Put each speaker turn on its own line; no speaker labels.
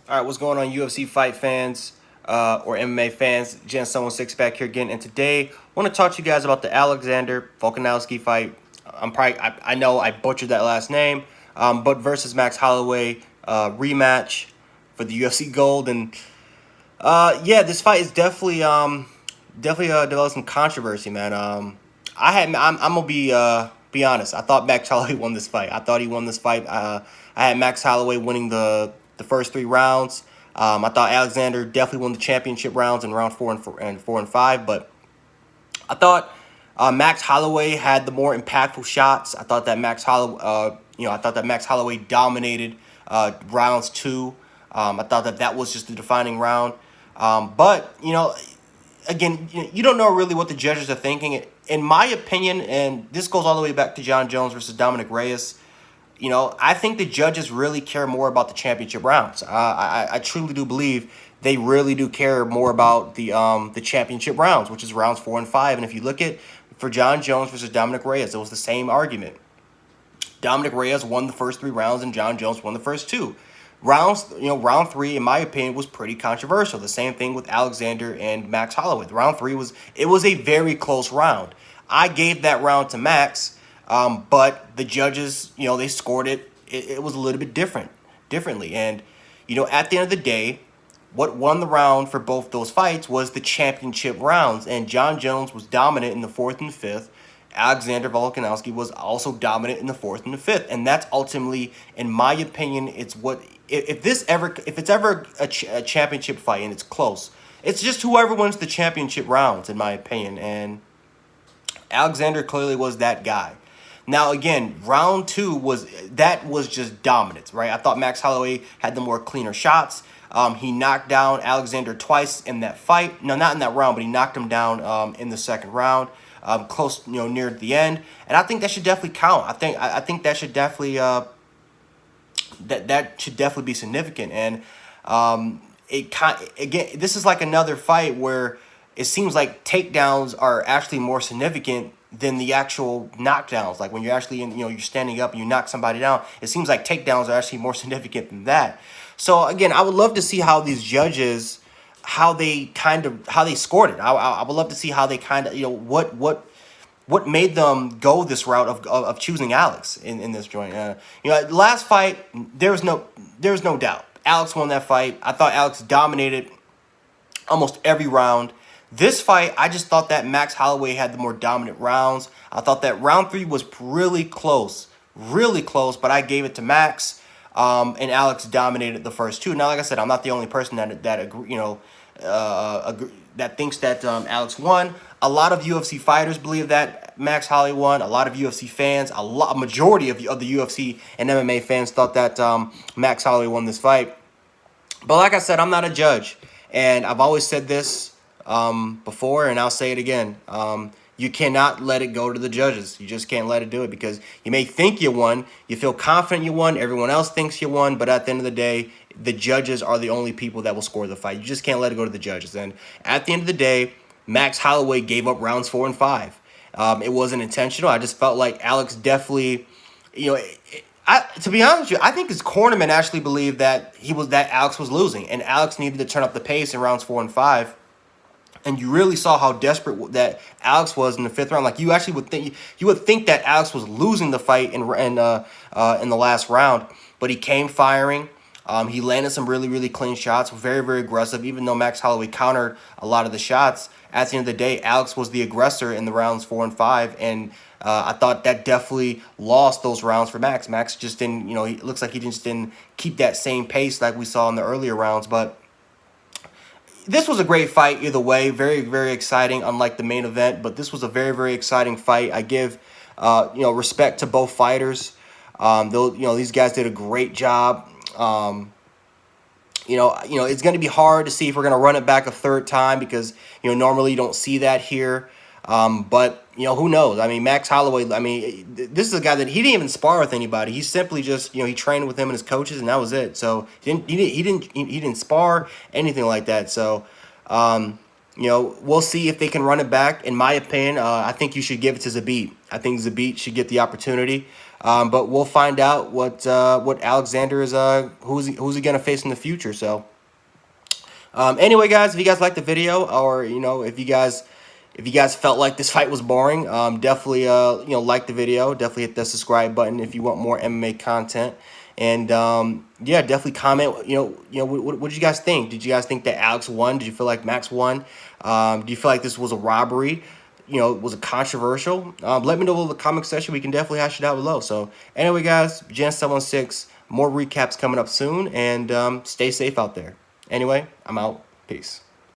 All right, what's going on, UFC fight fans or MMA fans? Gen 16 back here again, and today I want to talk to you guys about the Alexander Volkanovski fight. I know I butchered that last name, but versus Max Holloway rematch for the UFC gold, and yeah, this fight is definitely developed some controversy, man. I'm gonna be honest. I thought Max Holloway won this fight. I thought he won this fight. I had Max Holloway winning the first 3 rounds. I thought Alexander definitely won the championship rounds in round four and five. But I thought Max Holloway had the more impactful shots. I thought that Max Holloway dominated rounds two. I thought that was just the defining round. But again, you don't know really what the judges are thinking. In my opinion, and this goes all the way back to John Jones versus Dominic Reyes, I think the judges really care more about the championship rounds. I truly do believe they really do care more about the championship rounds, which is rounds 4 and 5. And if you look at for John Jones versus Dominic Reyes, it was the same argument. Dominic Reyes won the first 3 rounds, and John Jones won the first 2 rounds. Round three, in my opinion, was pretty controversial. The same thing with Alexander and Max Holloway. Round three was a very close round. I gave that round to Max. But the judges, they scored it. It was a little bit differently. And, at the end of the day, what won the round for both those fights was the championship rounds. And John Jones was dominant in the fourth and fifth. Alexander Volkanovski was also dominant in the fourth and the fifth. And that's ultimately, in my opinion, it's what if it's ever a championship fight and it's close, it's just whoever wins the championship rounds, in my opinion. And Alexander clearly was that guy. Now, again, round two was just dominance, right? I thought Max Holloway had the more cleaner shots. He knocked down Alexander twice in that fight. No, not in that round, but he knocked him down in the second round, close, near the end. And I think that should definitely count. I think that should definitely that should definitely be significant. And again, this is like another fight where it seems like takedowns are actually more significant than the actual knockdowns. Like when you're actually you're standing up and you knock somebody down, it seems like takedowns are actually more significant than that. So again, I would love to see how these judges, how they scored it. I would love to see how they what made them go this route of choosing Alex in this joint. Last fight, there's no doubt Alex won that fight. I thought Alex dominated almost every round. This fight, I just thought that Max Holloway had the more dominant rounds. I thought that round three was really close, but I gave it to Max, and Alex dominated the first 2. Now, like I said, I'm not the only person that agree, that thinks that Alex won. A lot of UFC fighters believe that Max Holloway won. A lot of UFC fans, a majority of the UFC and MMA fans thought that Max Holloway won this fight. But like I said, I'm not a judge, and I've always said this before, and I'll say it again. You cannot let it go to the judges. You just can't let it do it, because you may think you won, you feel confident you won, everyone else thinks you won, but at the end of the day, the judges are the only people that will score the fight. You just can't let it go to the judges. And at the end of the day, Max Holloway gave up rounds 4 and 5. It wasn't intentional. I just felt like Alex definitely, to be honest with you, I think his cornerman actually believed that Alex was losing, and Alex needed to turn up the pace in rounds 4 and 5. And you really saw how desperate that Alex was in the 5th round. Like, you actually would think that Alex was losing the fight in the last round, but he came firing. He landed some really clean shots, very, very aggressive. Even though Max Holloway countered a lot of the shots, at the end of the day, Alex was the aggressor in the rounds 4 and 5, and I thought that definitely lost those rounds for Max. Max just didn't, it looks like he just didn't keep that same pace like we saw in the earlier rounds, but this was a great fight either way. Very, very exciting, unlike the main event. But this was a very, very exciting fight. I give, respect to both fighters. These guys did a great job. It's going to be hard to see if we're going to run it back a third time, because, normally you don't see that here. But who knows? I mean, Max Holloway, this is a guy that he didn't even spar with anybody. He simply just, he trained with him and his coaches, and that was it. So he didn't spar anything like that. So, we'll see if they can run it back. In my opinion, I think you should give it to Zabit. I think Zabit should get the opportunity. But we'll find out what Alexander is who's he gonna face in the future. So anyway, guys, if you guys liked the video, or if you guys felt like this fight was boring, definitely like the video. Definitely hit the subscribe button if you want more MMA content. And yeah, definitely comment. What did you guys think? Did you guys think that Alex won? Did you feel like Max won? Do you feel like this was a robbery? Was it controversial? Let me know in the comment section. We can definitely hash it out below. So anyway, guys, Gen716. More recaps coming up soon, and stay safe out there. Anyway, I'm out. Peace.